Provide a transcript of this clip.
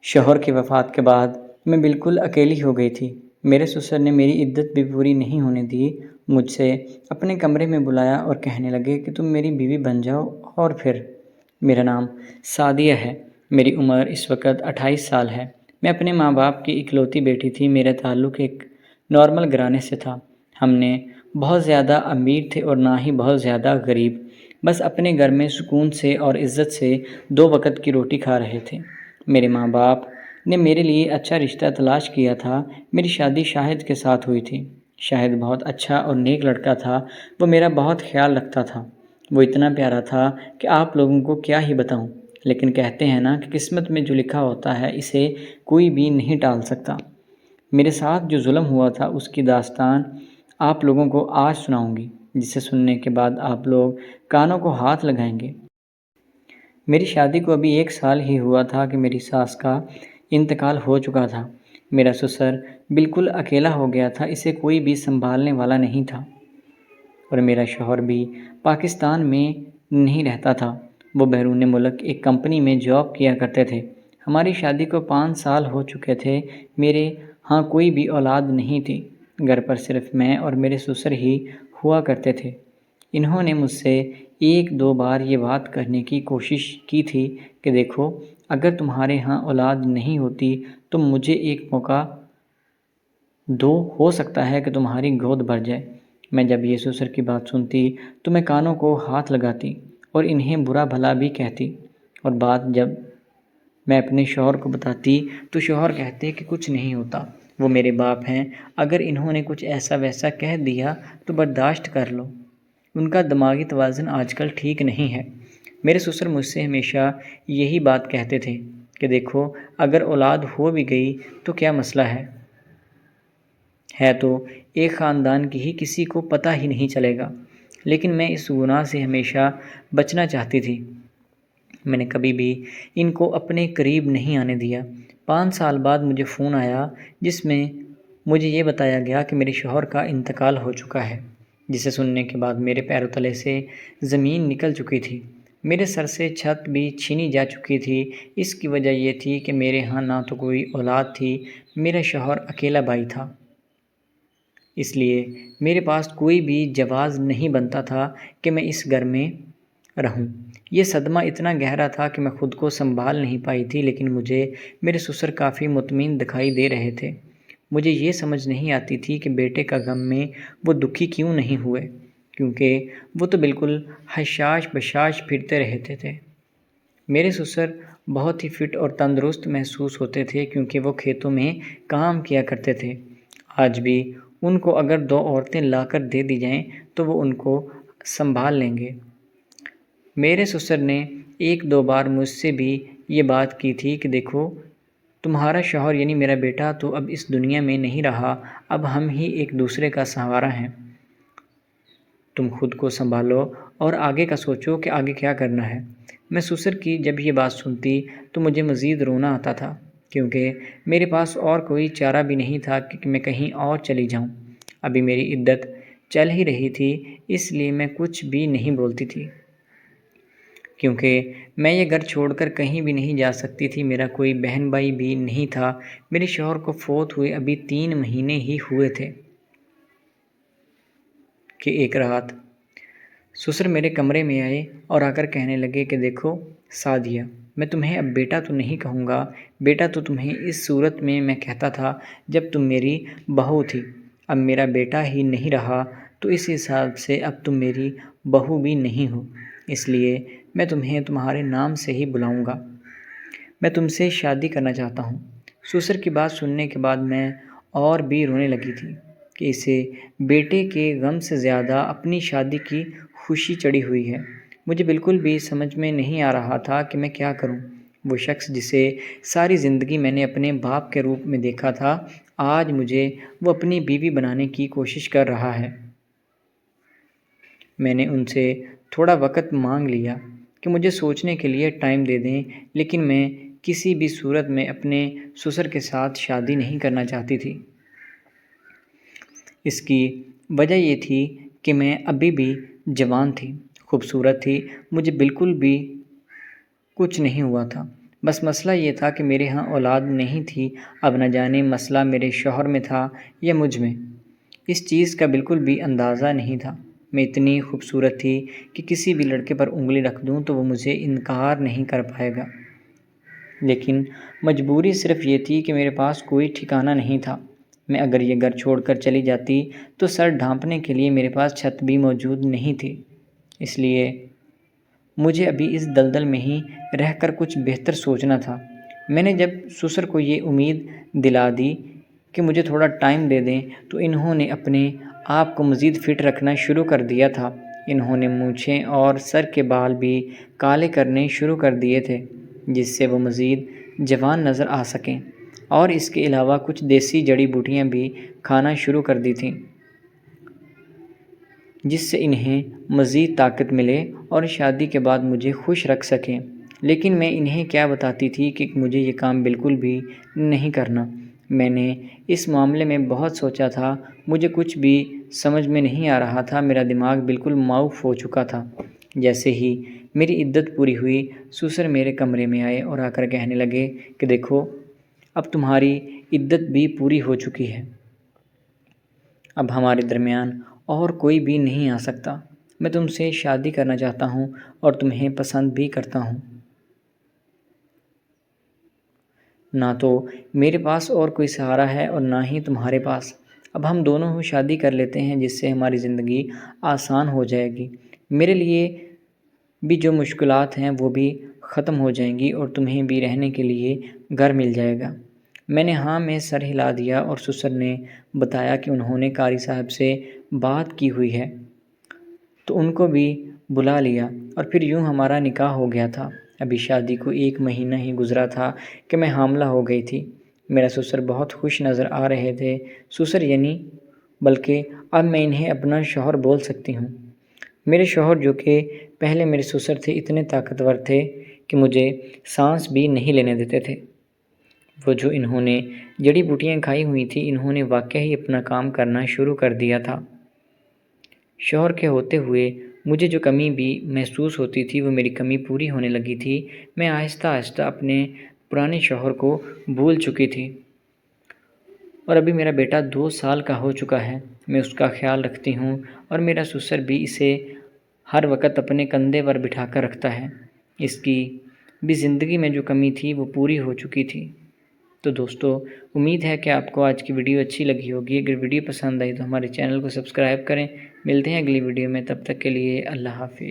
شوہر کی وفات کے بعد میں بالکل اکیلی ہو گئی تھی۔ میرے سسر نے میری عدت بھی پوری نہیں ہونے دی، مجھ سے اپنے کمرے میں بلایا اور کہنے لگے کہ تم میری بیوی بن جاؤ۔ اور پھر میرا نام سعدیہ ہے، میری عمر اس وقت 28 سال ہے، میں اپنے ماں باپ کی اکلوتی بیٹی تھی۔ میرا تعلق ایک نارمل گھرانے سے تھا، ہم نے بہت زیادہ امیر تھے اور نہ ہی بہت زیادہ غریب، بس اپنے گھر میں سکون سے اور عزت سے 2 وقت کی روٹی کھا رہے تھے۔ میرے ماں باپ نے میرے لیے اچھا رشتہ تلاش کیا تھا۔ میری شادی شاہد کے ساتھ ہوئی تھی۔ شاہد بہت اچھا اور نیک لڑکا تھا، وہ میرا بہت خیال رکھتا تھا، وہ اتنا پیارا تھا کہ آپ لوگوں کو کیا ہی بتاؤں، لیکن کہتے ہیں نا کہ قسمت میں جو لکھا ہوتا ہے اسے کوئی بھی نہیں ٹال سکتا۔ میرے ساتھ جو ظلم ہوا تھا اس کی داستان آپ لوگوں کو آج سناؤں گی، جسے سننے کے بعد آپ لوگ کانوں کو ہاتھ لگائیں گے۔ میری شادی کو ابھی 1 سال ہی ہوا تھا کہ میری ساس کا انتقال ہو چکا تھا۔ میرا سسر بالکل اکیلا ہو گیا تھا، اسے کوئی بھی سنبھالنے والا نہیں تھا، اور میرا شوہر بھی پاکستان میں نہیں رہتا تھا، وہ بیرون ملک ایک کمپنی میں جاب کیا کرتے تھے۔ ہماری شادی کو 5 سال ہو چکے تھے، میرے ہاں کوئی بھی اولاد نہیں تھی، گھر پر صرف میں اور میرے سسر ہی ہوا کرتے تھے۔ انہوں نے مجھ سے 1-2 بار یہ بات کرنے کی کوشش کی تھی کہ دیکھو، اگر تمہارے ہاں اولاد نہیں ہوتی تو مجھے ایک موقع دو، ہو سکتا ہے کہ تمہاری گود بھر جائے۔ میں جب یہ سسر کی بات سنتی تو میں کانوں کو ہاتھ لگاتی اور انہیں برا بھلا بھی کہتی، اور بات جب میں اپنے شوہر کو بتاتی تو شوہر کہتے کہ کچھ نہیں ہوتا، وہ میرے باپ ہیں، اگر انہوں نے کچھ ایسا ویسا کہہ دیا تو برداشت کر لو، ان کا دماغی توازن آج کل ٹھیک نہیں ہے۔ میرے سسر مجھ سے ہمیشہ یہی بات کہتے تھے کہ دیکھو، اگر اولاد ہو بھی گئی تو کیا مسئلہ ہے تو ایک خاندان کی ہی، کسی کو پتہ ہی نہیں چلے گا۔ لیکن میں اس گناہ سے ہمیشہ بچنا چاہتی تھی، میں نے کبھی بھی ان کو اپنے قریب نہیں آنے دیا۔ 5 سال بعد مجھے فون آیا جس میں مجھے یہ بتایا گیا کہ میرے شوہر کا انتقال ہو چکا ہے، جسے سننے کے بعد میرے پیروں تلے سے زمین نکل چکی تھی، میرے سر سے چھت بھی چھینی جا چکی تھی۔ اس کی وجہ یہ تھی کہ میرے ہاں نہ تو کوئی اولاد تھی، میرا شوہر اکیلا بھائی تھا، اس لیے میرے پاس کوئی بھی جواز نہیں بنتا تھا کہ میں اس گھر میں رہوں۔ یہ صدمہ اتنا گہرا تھا کہ میں خود کو سنبھال نہیں پائی تھی، لیکن مجھے میرے سسر کافی مطمئن دکھائی دے رہے تھے۔ مجھے یہ سمجھ نہیں آتی تھی کہ بیٹے کا غم میں وہ دکھی کیوں نہیں ہوئے، کیونکہ وہ تو بالکل حشاش بشاش پھرتے رہتے تھے۔ میرے سسر بہت ہی فٹ اور تندرست محسوس ہوتے تھے کیونکہ وہ کھیتوں میں کام کیا کرتے تھے۔ آج بھی ان کو اگر 2 عورتیں لا کر دے دی جائیں تو وہ ان کو سنبھال لیں گے۔ میرے سسر نے 1-2 بار مجھ سے بھی یہ بات کی تھی کہ دیکھو، تمہارا شوہر یعنی میرا بیٹا تو اب اس دنیا میں نہیں رہا، اب ہم ہی ایک دوسرے کا سہارا ہیں، تم خود کو سنبھالو اور آگے کا سوچو کہ آگے کیا کرنا ہے۔ میں سسر کی جب یہ بات سنتی تو مجھے مزید رونا آتا تھا، کیونکہ میرے پاس اور کوئی چارہ بھی نہیں تھا کہ میں کہیں اور چلی جاؤں۔ ابھی میری عدت چل ہی رہی تھی، اس لیے میں کچھ بھی نہیں بولتی تھی، کیونکہ میں یہ گھر چھوڑ کر کہیں بھی نہیں جا سکتی تھی۔ میرا کوئی بہن بھائی بھی نہیں تھا، میرے شوہر کو فوت ہوئے ابھی 3 مہینے ہی ہوئے تھے کہ ایک رات سسر میرے کمرے میں آئے اور آ کر کہنے لگے کہ دیکھو سعدیہ، میں تمہیں اب بیٹا تو نہیں کہوں گا، بیٹا تو تمہیں اس صورت میں کہتا تھا جب تم میری بہو تھی، اب میرا بیٹا ہی نہیں رہا تو اس حساب سے اب تم میری بہو بھی نہیں ہو، اس لیے میں تمہیں تمہارے نام سے ہی بلاؤں گا، میں تم سے شادی کرنا چاہتا ہوں۔ سسر کی بات سننے کے بعد میں اور بھی رونے لگی تھی کہ اسے بیٹے کے غم سے زیادہ اپنی شادی کی خوشی چڑھی ہوئی ہے۔ مجھے بالکل بھی سمجھ میں نہیں آ رہا تھا کہ میں کیا کروں۔ وہ شخص جسے ساری زندگی میں نے اپنے باپ کے روپ میں دیکھا تھا، آج مجھے وہ اپنی بیوی بنانے کی کوشش کر رہا ہے۔ میں نے ان سے تھوڑا وقت مانگ لیا کہ مجھے سوچنے کے لیے ٹائم دے دیں، لیکن میں کسی بھی صورت میں اپنے سسر کے ساتھ شادی نہیں کرنا چاہتی تھی۔ اس کی وجہ یہ تھی کہ میں ابھی بھی جوان تھی، خوبصورت تھی، مجھے بالکل بھی کچھ نہیں ہوا تھا، بس مسئلہ یہ تھا کہ میرے ہاں اولاد نہیں تھی۔ اب نہ جانے مسئلہ میرے شوہر میں تھا یا مجھ میں، اس چیز کا بالکل بھی اندازہ نہیں تھا۔ میں اتنی خوبصورت تھی کہ کسی بھی لڑکے پر انگلی رکھ دوں تو وہ مجھے انکار نہیں کر پائے گا، لیکن مجبوری صرف یہ تھی کہ میرے پاس کوئی ٹھکانہ نہیں تھا۔ میں اگر یہ گھر چھوڑ کر چلی جاتی تو سر ڈھانپنے کے لیے میرے پاس چھت بھی موجود نہیں تھی، اس لیے مجھے ابھی اس دلدل میں ہی رہ کر کچھ بہتر سوچنا تھا۔ میں نے جب سسر کو یہ امید دلا دی کہ مجھے تھوڑا ٹائم دے دیں تو انہوں نے اپنے آپ کو مزید فٹ رکھنا شروع کر دیا تھا۔ انہوں نے مونچھیں اور سر کے بال بھی کالے کرنے شروع کر دیے تھے جس سے وہ مزید جوان نظر آ سکیں، اور اس کے علاوہ کچھ دیسی جڑی بوٹیاں بھی کھانا شروع کر دی تھیں جس سے انہیں مزید طاقت ملے اور شادی کے بعد مجھے خوش رکھ سکیں۔ لیکن میں انہیں کیا بتاتی تھی کہ مجھے یہ کام بالکل بھی نہیں کرنا۔ میں نے اس معاملے میں بہت سوچا تھا، مجھے کچھ بھی سمجھ میں نہیں آ رہا تھا، میرا دماغ بالکل معاف ہو چکا تھا۔ جیسے ہی میری عدت پوری ہوئی، سسر میرے کمرے میں آئے اور آ کر کہنے لگے کہ دیکھو، اب تمہاری عدت بھی پوری ہو چکی ہے، اب ہمارے درمیان اور کوئی بھی نہیں آ سکتا۔ میں تم سے شادی کرنا چاہتا ہوں اور تمہیں پسند بھی کرتا ہوں۔ نہ تو میرے پاس اور کوئی سہارا ہے اور نہ ہی تمہارے پاس۔ اب ہم دونوں شادی کر لیتے ہیں جس سے ہماری زندگی آسان ہو جائے گی، میرے لیے بھی جو مشکلات ہیں وہ بھی ختم ہو جائیں گی اور تمہیں بھی رہنے کے لیے گھر مل جائے گا۔ میں نے ہاں میں سر ہلا دیا اور سسر نے بتایا کہ انہوں نے قاری صاحب سے بات کی ہوئی ہے تو ان کو بھی بلا لیا اور پھر یوں ہمارا نکاح ہو گیا تھا۔ ابھی شادی کو 1 مہینہ ہی گزرا تھا کہ میں حاملہ ہو گئی تھی۔ میرا سسر بہت خوش نظر آ رہے تھے، سسر یعنی بلکہ اب میں انہیں اپنا شوہر بول سکتی ہوں۔ میرے شوہر جو کہ پہلے میرے سسر تھے اتنے طاقتور تھے کہ مجھے سانس بھی نہیں لینے دیتے تھے۔ وہ جو انہوں نے جڑی بوٹیاں کھائی ہوئی تھیں انہوں نے واقعی اپنا کام کرنا شروع کر دیا تھا۔ شوہر کے ہوتے ہوئے مجھے جو کمی بھی محسوس ہوتی تھی وہ میری کمی پوری ہونے لگی تھی۔ میں آہستہ آہستہ اپنے پرانے شوہر کو بھول چکی تھی اور ابھی میرا بیٹا 2 سال کا ہو چکا ہے۔ میں اس کا خیال رکھتی ہوں اور میرا سسر بھی اسے ہر وقت اپنے کندھے پر بٹھا کر رکھتا ہے۔ اس کی بھی زندگی میں جو کمی تھی وہ پوری ہو چکی تھی۔ تو دوستو، امید ہے کہ آپ کو آج کی ویڈیو اچھی لگی ہوگی۔ اگر ویڈیو پسند آئی تو ہمارے چینل کو سبسکرائب کریں۔ ملتے ہیں اگلی ویڈیو میں، تب تک کے لیے اللہ حافظ۔